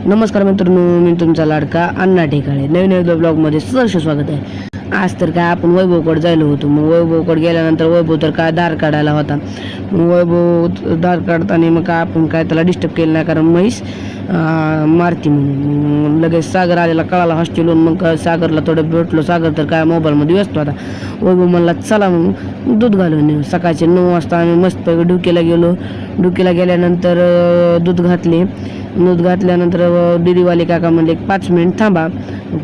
नमस्कार मित्रांनो, मी तुमचा लाडका अण्णा ढेकाळे नवीन ब्लॉगमध्ये सहर्ष स्वागत आहे. आज तर काय आपण वैभवकडे जायलो होतो. मग वैभवकडे गेल्यानंतर वैभव तर काय धार काढायला होता. मग वैभव धार काढताना मग काय आपण काय त्याला डिस्टर्ब केलं नाही, कारण म्हैस मारती म्हणून. लगेच सागर आलेला कळाला हॉस्टेलवरून. मग सागरला थोडं भेटलो. सागर तर काय मोबाईलमध्ये व्यस्त होता. वैभव म्हणला चला मग दूध घालून येऊ. सकाळचे 9 वाजता आम्ही मस्त डुकीला गेलो. डुकीला गेल्यानंतर दूध घातले. दूध घातल्यानंतर डेअरीवाले काका म्हणले 5 मिनिट थांबा.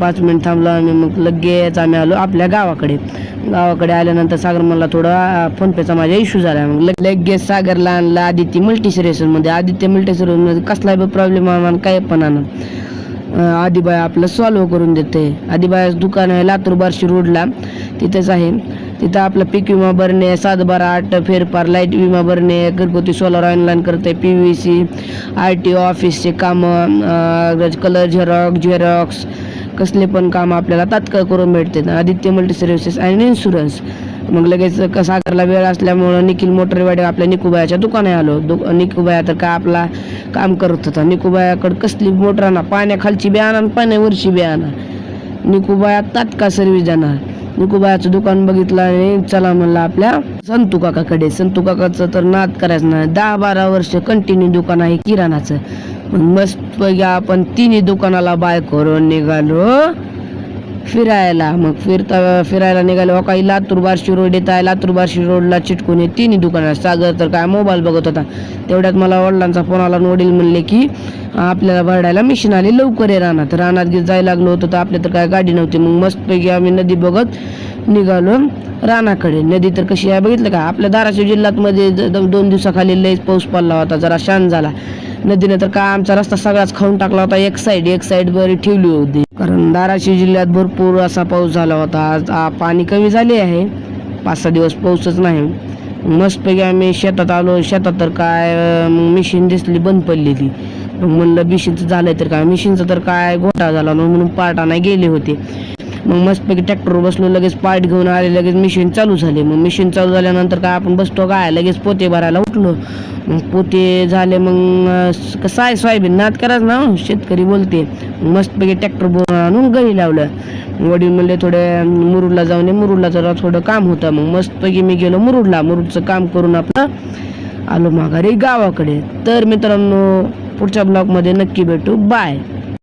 5 मिनिट थांबलो आम्ही. मग लगेच आम्ही आलो आपल्या गावाकडे आल्यानंतर सागर म्हणला थोडा फोनपेचा माझा इश्यू झाला. मग लगेच सागरला आणला आदित्य मल्टीसर्व्हिसमध्ये. आदित्य मल्टीसर्व्हिसमध्ये कसलाही प्रॉब्लेम आम्हाला काय पण आणा, आदिबाई आपलं सॉल्व्ह करून देते. आदिबाईचं दुकान आहे लातूर बार्शी रोडला, तिथेच आहे. तिथं आपलं पीक विमा भरणे, 7/12/8 फेरफार, लाईट विमा भरणे, घरगुती सोलर ऑनलाईन करते, PVC, RTO ऑफिसचे कामं, कलर झेरॉक्स कसले पण काम आपल्याला तात्काळ करून भेटते. आदित्य मल्टी सर्व्हिसेस आणि इन्शुरन्स. मग लगेच सागरला वेळ असल्यामुळं निखिल मोटरवाडी आपल्या निकूबायाच्या दुकानात आलो. निकूबाया तर काय आपला काम करत होता. निकूबायाकडे कसली मोटर आणा, पाण्याखालची बी आणा आणि पाण्यावरची बी आणा. निकूबाया तात्काळ सर्व्हिस देणार. निकूबायाचं दुकान बघितलं आणि चला म्हणलं आपल्या संतू काकाकडे. संतू काकाचं तर नाद करायचं नाही. 10-12 वर्ष कंटिन्यू दुकान आहे किराणाचं. मग मस्त आपण तिन्ही दुकानाला बाय करून निघालो फिरायला. मग फिरायला निघालो. काही लातूर बार्शी रोड येत आहे. लातूर बार्शी रोडला चिटकून हे तिन्ही दुकानं. सागर तर काय मोबाईल बघत होता. तेवढ्यात मला वडिलांचा फोन आला. वडील म्हणले की आपल्याला भरडायला मिशन आली, लवकर ये रानात. रानात जायला लागलो होतो तर आपल्या तर काय गाडी नव्हती. मग मस्तपैकी आम्ही नदी बघत निघालो रानाकडे. नदी तर कशी आहे बघितलं का, आपल्या धाराशिव जिल्ह्यात मध्ये 2 दिवसाखाली लयच पाऊस पडला होता, जरा शांत झाला. नदीने तर काय आमचा रस्ता सगळाच खाऊन टाकला होता. एक साईड बरी ठेवली होती, कारण धाराशिव जिल्ह्यात भरपूर असा पाऊस झाला होता. आज पाणी कमी झाले आहे, 5-6 दिवस पाऊसच नाही. मस्तपैकी आम्ही शेतात आलो. शेतात तर काय मिशीन दिसली बंद पडलेली. म्हणलं मिशीनचं झालंय तर काय, मिशीनचं तर काय घोटाळा झाला म्हणून पार्ट आणाय गेले होते. मग मस्तपैकी ट्रॅक्टरवर बसलो, लगेच पार्ट घेऊन आले, लगेच मिशीन चालू झाले. मग मिशीन चालू झाल्यानंतर काय आपण बसतो काय, लगेच पोते भरायला उठलो. मग पोते झाले. मग कसं आहे सोयाबीन नाद करायचं ना, शेतकरी बोलते. मस्तपैकी ट्रॅक्टर भरून आणून गही लावलं. वडील म्हणले थोडे मुरुडला जाऊन ये. मुरुडला जरा थोडं काम होतं. मग मस्तपैकी मी गेलो मुरुडला. मुरुडचं काम करून आपलं आलो माघारी गावाकडे. तर मित्रांनो, पुढच्या ब्लॉगमध्ये नक्की भेटू. बाय.